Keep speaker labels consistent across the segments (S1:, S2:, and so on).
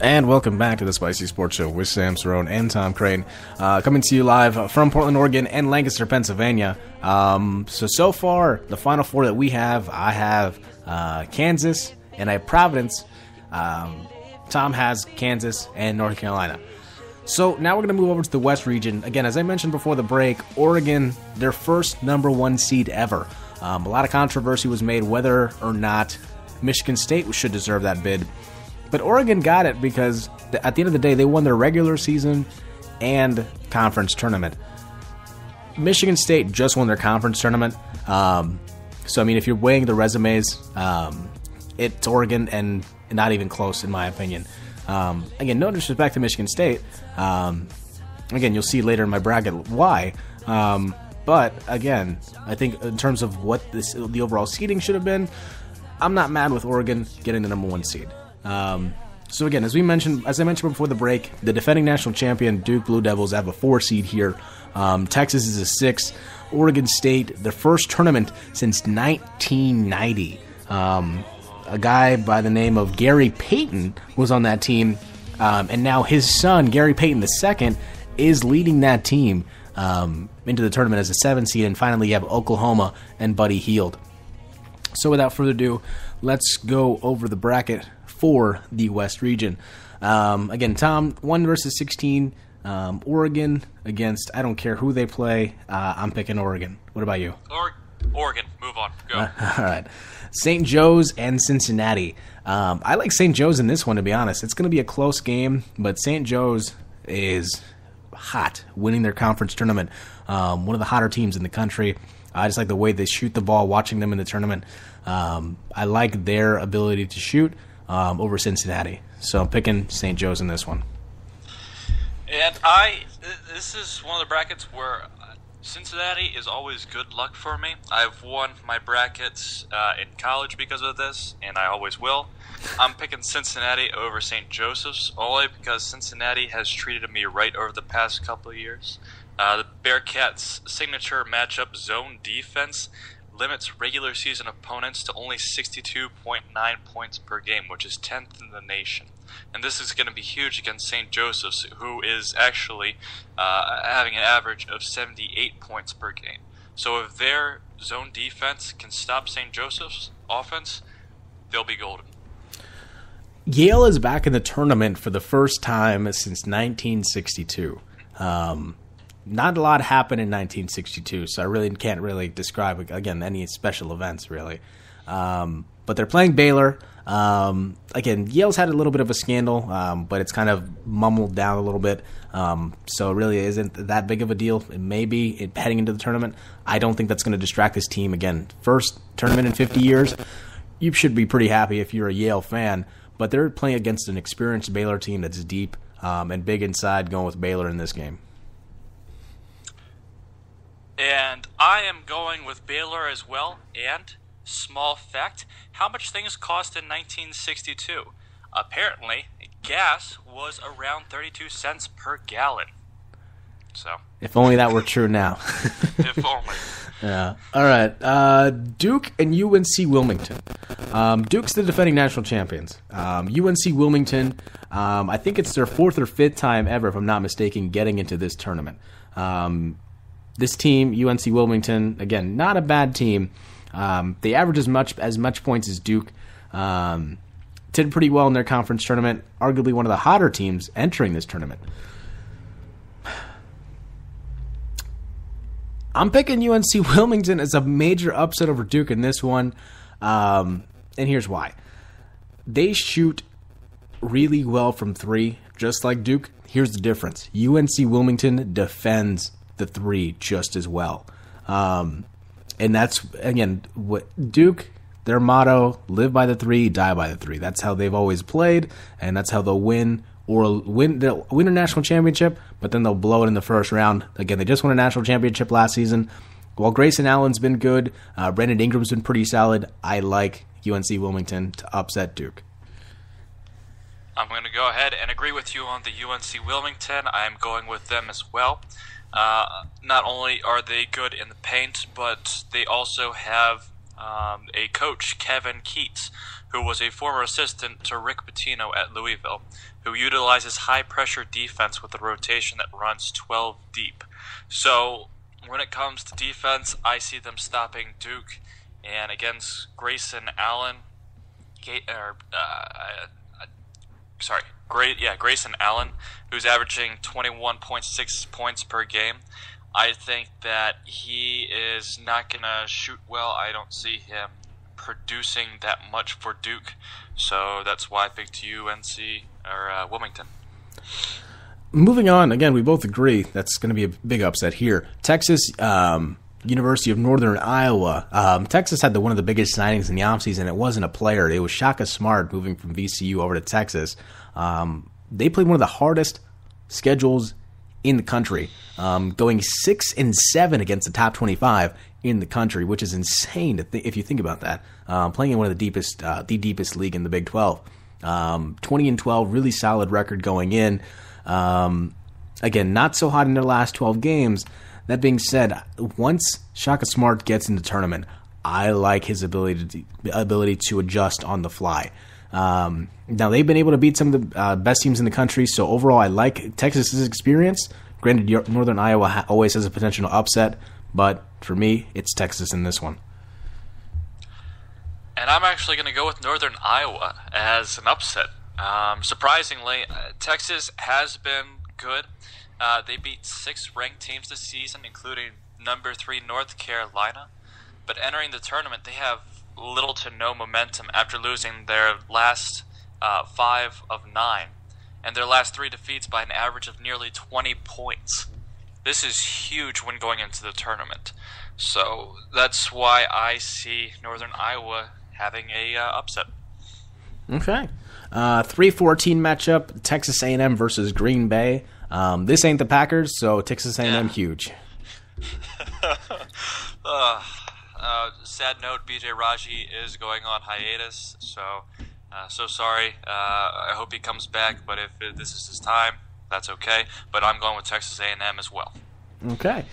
S1: And welcome back to the Spicy Sports Show with Sam Cerrone and Tom Crane, coming to you live from Portland, Oregon and Lancaster, Pennsylvania. So far, the Final Four that we have, I have Kansas and I have Providence. Tom has Kansas and North Carolina. So now we're going to move over to the West region. Again, as I mentioned before the break, Oregon, their first number one seed ever. A lot of controversy was made whether or not Michigan State should deserve that bid. But Oregon got it because at the end of the day, they won their regular season and conference tournament. Michigan State just won their conference tournament. So, I mean, if you're weighing the resumes, it's Oregon and not even close, in my opinion. Again, no disrespect to Michigan State. Again, you'll see later in my bracket why. But, again, I think in terms of what the overall seeding should have been, I'm not mad with Oregon getting the number one seed. So again, as I mentioned before the break, the defending national champion Duke Blue Devils have a 4 seed here. Texas is a 6. Oregon State, their first tournament since 1990. A guy by the name of Gary Payton was on that team, and now his son, Gary Payton II, is leading that team into the tournament as a 7 seed. And finally, you have Oklahoma and Buddy Hield. So without further ado, let's go over the bracket for the West region. Again, Tom, 1 versus 16. Oregon against, I don't care who they play. I'm picking Oregon. What about you?
S2: Oregon. Move on. Go.
S1: All right. St. Joe's and Cincinnati. I like St. Joe's in this one, to be honest. It's going to be a close game, but St. Joe's is hot, winning their conference tournament. One of the hotter teams in the country. I just like the way they shoot the ball, watching them in the tournament. I like their ability to shoot over Cincinnati. So I'm picking St. Joe's in this one.
S2: And this is one of the brackets where Cincinnati is always good luck for me. I've won my brackets in college because of this, and I always will. I'm picking Cincinnati over St. Joseph's, only because Cincinnati has treated me right over the past couple of years. The Bearcats' signature matchup zone defense limits regular season opponents to only 62.9 points per game, which is 10th in the nation. And this is going to be huge against St. Joseph's, who is actually having an average of 78 points per game. So if their zone defense can stop St. Joseph's offense, they'll be golden.
S1: Yale is back in the tournament for the first time since 1962. Not a lot happened in 1962, so I really can't describe, again, any special events, really. But they're playing Baylor. Again, Yale's had a little bit of a scandal, but it's kind of mumbled down a little bit. So it really isn't that big of a deal. It may be heading into the tournament. I don't think that's going to distract this team. Again, first tournament in 50 years. You should be pretty happy if you're a Yale fan. But they're playing against an experienced Baylor team that's deep and big inside, going with Baylor in this game.
S2: And I am going with Baylor as well. And, small fact, how much things cost in 1962? Apparently, gas was around 32 cents per gallon. So,
S1: if only that were true now.
S2: If only.
S1: Yeah. All right. Duke and UNC Wilmington. Duke's the defending national champions. UNC Wilmington, I think it's their 4th or 5th time ever, if I'm not mistaken, getting into this tournament. This team, UNC Wilmington, again, not a bad team. They average as much points as Duke. Did pretty well in their conference tournament. Arguably one of the hotter teams entering this tournament. I'm picking UNC Wilmington as a major upset over Duke in this one. And here's why. They shoot really well from 3, just like Duke. Here's the difference. UNC Wilmington defends the 3 just as well. And that's, again, what Duke, their motto, live by the 3, die by the 3. That's how they've always played, and that's how they'll win. They'll win a national championship, but then they'll blow it in the first round. Again, they just won a national championship last season. While Grayson Allen's been good, Brandon Ingram's been pretty solid. I like UNC Wilmington to upset Duke.
S2: I'm going to go ahead and agree with you on the UNC Wilmington. I'm going with them as well. Not only are they good in the paint, but they also have a coach, Kevin Keats, who was a former assistant to Rick Pitino at Louisville, who utilizes high-pressure defense with a rotation that runs 12 deep. So when it comes to defense, I see them stopping Duke, and against Grayson Allen, Grayson Allen, who's averaging 21.6 points per game. I think that he is not going to shoot well. I don't see him producing that much for Duke, so that's why I picked UNC or Wilmington.
S1: Moving on, again, we both agree that's going to be a big upset here. Texas, University of Northern Iowa. Texas had one of the biggest signings in the offseason. It wasn't a player. It was Shaka Smart moving from VCU over to Texas. They played one of the hardest schedules in the country, going 6-7 against the top 25 in the country, which is insane if you think about that. Playing in one of the deepest league in the Big 12. 20-12, really solid record going in. Again, not so hot in their last 12 games. That being said, once Shaka Smart gets in the tournament, I like his ability to adjust on the fly. Now, they've been able to beat some of the best teams in the country, so overall I like Texas's experience. Granted, Northern Iowa always has a potential upset, but for me, it's Texas in this one.
S2: And I'm actually going to go with Northern Iowa as an upset. Surprisingly, Texas has been good. They beat 6 ranked teams this season, including number 3 North Carolina. But entering the tournament, they have little to no momentum after losing their last 5 of 9, and their last 3 defeats by an average of nearly 20 points. This is huge when going into the tournament. So that's why I see Northern Iowa having a upset.
S1: Okay. 3-14 matchup, Texas A&M versus Green Bay. This ain't the Packers, so Texas A&M huge.
S2: Sad note, BJ Raji is going on hiatus, so sorry. I hope he comes back, but if this is his time, that's okay. But I'm going with Texas A&M as well.
S1: Okay.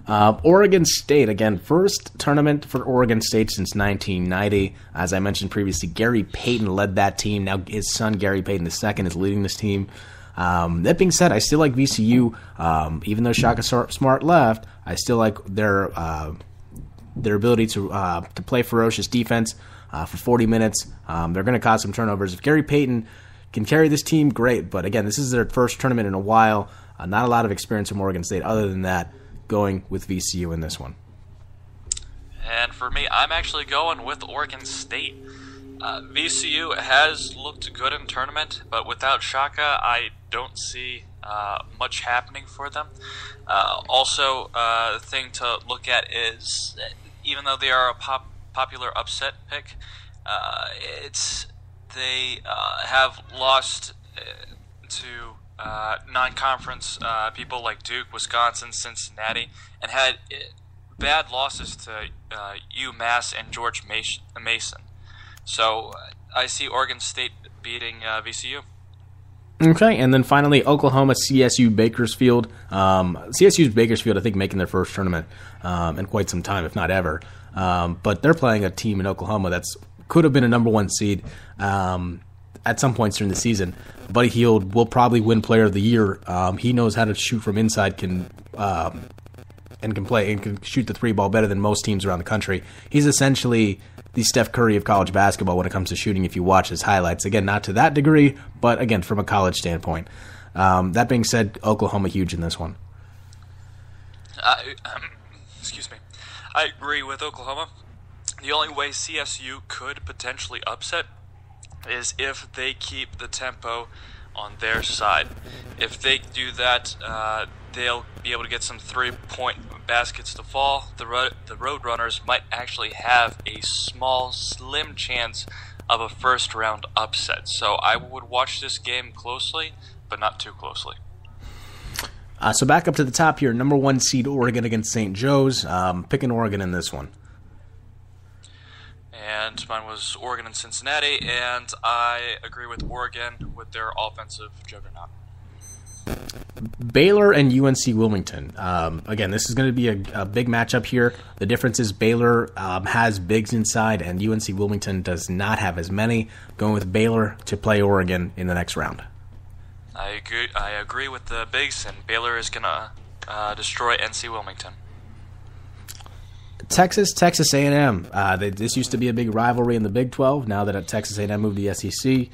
S1: Oregon State, again, first tournament for Oregon State since 1990. As I mentioned previously, Gary Payton led that team. Now his son, Gary Payton II, is leading this team. That being said, I still like VCU. Even though Shaka Smart left, I still like their ability to play ferocious defense for 40 minutes. They're going to cause some turnovers. If Gary Payton can carry this team, great. But again, this is their first tournament in a while. Not a lot of experience from Oregon State. Other than that, going with VCU in this one.
S2: And for me, I'm actually going with Oregon State. VCU has looked good in tournament, but without Shaka, I don't see much happening for them. Also, the thing to look at is, even though they are a popular upset pick, they have lost to non-conference people like Duke, Wisconsin, Cincinnati, and had bad losses to UMass and George Mason. So I see Oregon State beating VCU.
S1: Okay, and then finally, Oklahoma, CSU, Bakersfield. CSU's Bakersfield, I think, making their first tournament in quite some time, if not ever. But they're playing a team in Oklahoma that's could have been a number 1 seed at some points during the season. Buddy Hield will probably win Player of the Year. He knows how to shoot from inside, can play and can shoot the 3 ball better than most teams around the country. He's essentially the Steph Curry of college basketball when it comes to shooting if you watch his highlights. Again, not to that degree, but again, from a college standpoint. That being said, Oklahoma huge in this one.
S2: Excuse me. I agree with Oklahoma. The only way CSU could potentially upset is if they keep the tempo on their side. If they do that, they'll be able to get some 3-point baskets to fall. The Roadrunners might actually have a small, slim chance of a first-round upset. So I would watch this game closely, but not too closely.
S1: So back up to the top here, number 1 seed Oregon against St. Joe's. Picking Oregon in this one.
S2: And mine was Oregon and Cincinnati, and I agree with Oregon with their offensive juggernaut.
S1: Baylor and UNC Wilmington. Again, this is going to be a big matchup here. The difference is Baylor has bigs inside, and UNC Wilmington does not have as many. Going with Baylor to play Oregon in the next round.
S2: I agree with the bigs, and Baylor is going to destroy NC Wilmington.
S1: Texas A&M. This used to be a big rivalry in the Big 12. Now that Texas A&M moved to the SEC,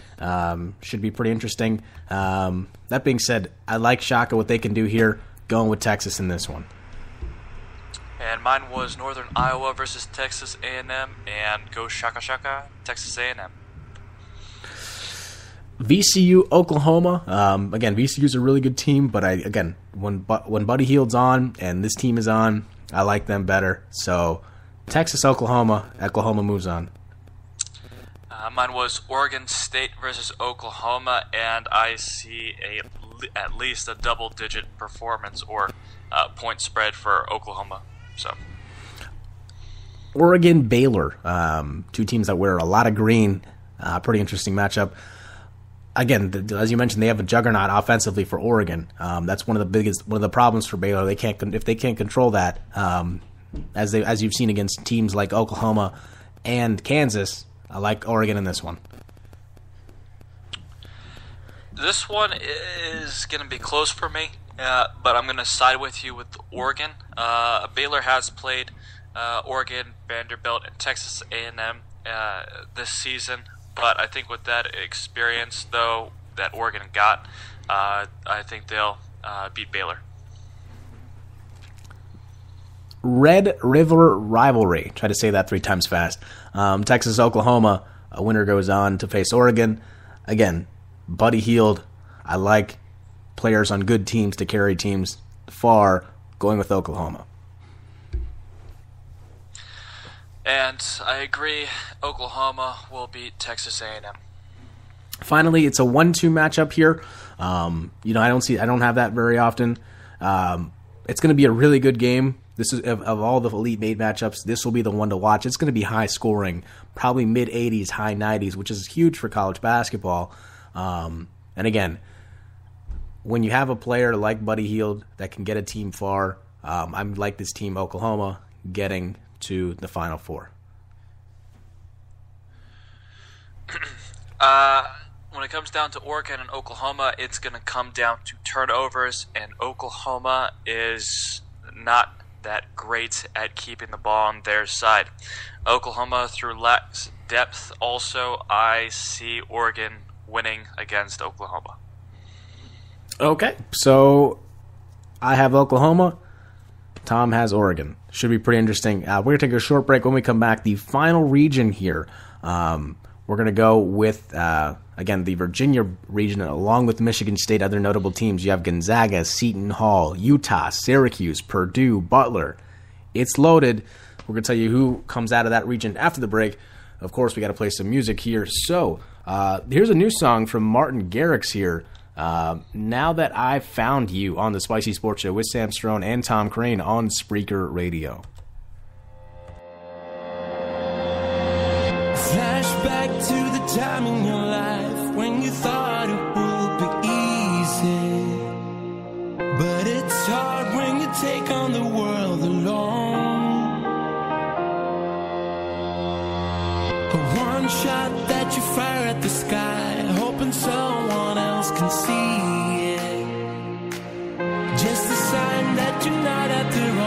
S1: should be pretty interesting. That being said, I like Shaka, what they can do here, going with Texas in this one.
S2: And mine was Northern Iowa versus Texas A&M, and go Shaka, Texas A&M.
S1: VCU, Oklahoma. Again, VCU's a really good team, but when Buddy Hield's on and this team is on, I like them better. So, Texas, Oklahoma moves on.
S2: Mine was Oregon State versus Oklahoma, and I see at least a double-digit performance or point spread for Oklahoma. So,
S1: Oregon, Baylor, two teams that wear a lot of green. Pretty interesting matchup. Again, as you mentioned, they have a juggernaut offensively for Oregon. That's one of the problems for Baylor. If they can't control that, as you've seen against teams like Oklahoma and Kansas. I like Oregon in this one.
S2: This one is going to be close for me, but I'm going to side with you with Oregon. Baylor has played Oregon, Vanderbilt, and Texas A&M this season, but I think with that experience, though, that Oregon got, I think they'll beat Baylor.
S1: Red River Rivalry. Try to say that 3 times fast. Texas, Oklahoma. A winner goes on to face Oregon. Again, Buddy Hield. I like players on good teams to carry teams far. Going with Oklahoma.
S2: And I agree. Oklahoma will beat Texas A&M.
S1: Finally, it's a 1-2 matchup here. I don't have that very often. It's going to be a really good game. This is of all the Elite 8 matchups, this will be the one to watch. It's going to be high scoring, probably mid-80s, high 90s, which is huge for college basketball. And again, when you have a player like Buddy Hield that can get a team far, I like this team, Oklahoma, getting to the Final Four.
S2: When it comes down to Oregon and Oklahoma, it's going to come down to turnovers, and Oklahoma is not that great at keeping the ball on their side. Oklahoma, through lacks depth, also, I see Oregon winning against Oklahoma.
S1: Okay, so I have Oklahoma. Tom has Oregon. Should be pretty interesting. We're going to take a short break. When we come back, the final region here, we're going to go with, again, the Virginia region, along with Michigan State, other notable teams. You have Gonzaga, Seton Hall, Utah, Syracuse, Purdue, Butler. It's loaded. We're going to tell you who comes out of that region after the break. Of course, we got to play some music here. So, here's a new song from Martin Garrix here. Now That I've Found You, on the Spicy Sports Show with Sam Strone and Tom Crane on Spreaker Radio.
S3: Flashback to the time in your life when you thought it would be easy, but it's hard when you take on the world alone. A one shot that you fire at the sky, hoping someone else can see it. Just a sign that you're not at the